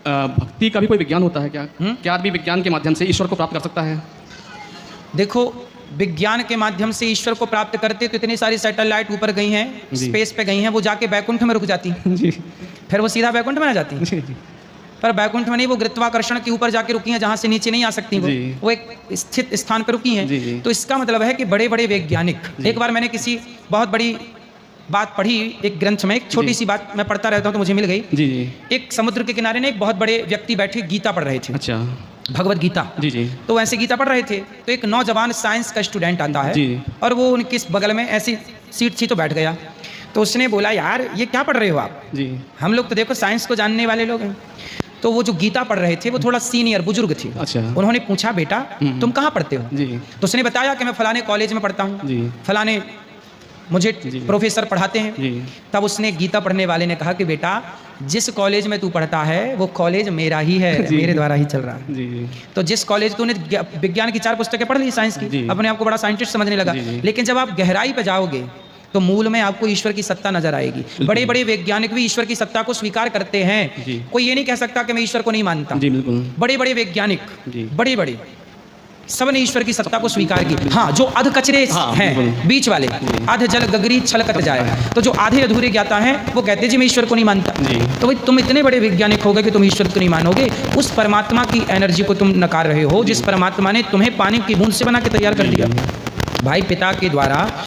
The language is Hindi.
भक्ति का भी कोई विज्ञान होता है क्या? क्या आदमी विज्ञान के माध्यम से ईश्वर को प्राप्त कर सकता है? देखो, विज्ञान के माध्यम से ईश्वर को प्राप्त करते तो इतनी सारी सैटेलाइट ऊपर गई हैं, स्पेस पे गई हैं, वो जाके बैकुंठ में रुक जाती जी। फिर वो सीधा बैकुंठ में ना जाती। जी जी। पर बैकुंठ में नहीं, वो गुरुत्वाकर्षण के ऊपर जाके रुकी हैं, जहाँ से नीचे नहीं आ सकती वो एक स्थित स्थान पर रुकी हैं। तो इसका मतलब है कि बड़े बड़े वैज्ञानिक, एक बार मैंने किसी बहुत बड़ी बात पढ़ी एक ग्रंथ में, एक छोटी सी बात मैं पढ़ता रहता हूँ तो मुझे मिल गई। जी जी। एक समुद्र के किनारे ने एक बहुत बड़े व्यक्ति बैठे गीता पढ़ रहे थे। अच्छा। भगवत गीता। जी जी। तो ऐसे गीता पढ़ रहे थे तो एक नौजवान साइंस का स्टूडेंट आता है जी। और वो उनके बगल में ऐसी सीट थी तो बैठ गया। तो उसने बोला, यार ये क्या पढ़ रहे हो आप? जी। हम लोग तो देखो साइंस को जानने वाले लोग हैं। तो वो जो गीता पढ़ रहे थे वो थोड़ा सीनियर बुजुर्ग थे। अच्छा। उन्होंने पूछा, बेटा तुम कहाँ पढ़ते हो? जी। तो उसने बताया कि मैं फलाने कॉलेज में पढ़ता हूँ, फलाने मुझे प्रोफेसर पढ़ाते हैं। जी। तब उसने गीता पढ़ने वाले ने कहा कि बेटा जिस कॉलेज में तू पढ़ता है वो कॉलेज मेरा ही है, मेरे द्वारा ही चल रहा है। जी। तो जिस कॉलेज तूने विज्ञान की 4 पुस्तकें पढ़ ली साइंस की, अपने आप को बड़ा साइंटिस्ट समझने लगा, लेकिन जब आप गहराई पे जाओगे तो मूल में आपको ईश्वर की सत्ता नजर आएगी। बड़े बड़े वैज्ञानिक भी ईश्वर की सत्ता को स्वीकार करते हैं। कोई ये नहीं कह सकता कि मैं ईश्वर को नहीं मानता। जी बिल्कुल। बड़े बड़े वैज्ञानिक बड़े बड़े सब ने ईश्वर की सत्ता को स्वीकार की। हाँ, जो अध कचरे हैं बीच वाले, आध जल गगरी छलकत जाए, तो जो आधे अधूरे ज्ञाता हैं वो कहते जी मैं ईश्वर को नहीं मानता। तो भाई तुम इतने बड़े वैज्ञानिक हो गए कि तुम ईश्वर को नहीं मानोगे। उस परमात्मा की एनर्जी को तुम नकार रहे हो जिस परमात्मा ने तुम्हें पानी की बूंद से बना के तैयार कर दिया। भाई पिता के द्वारा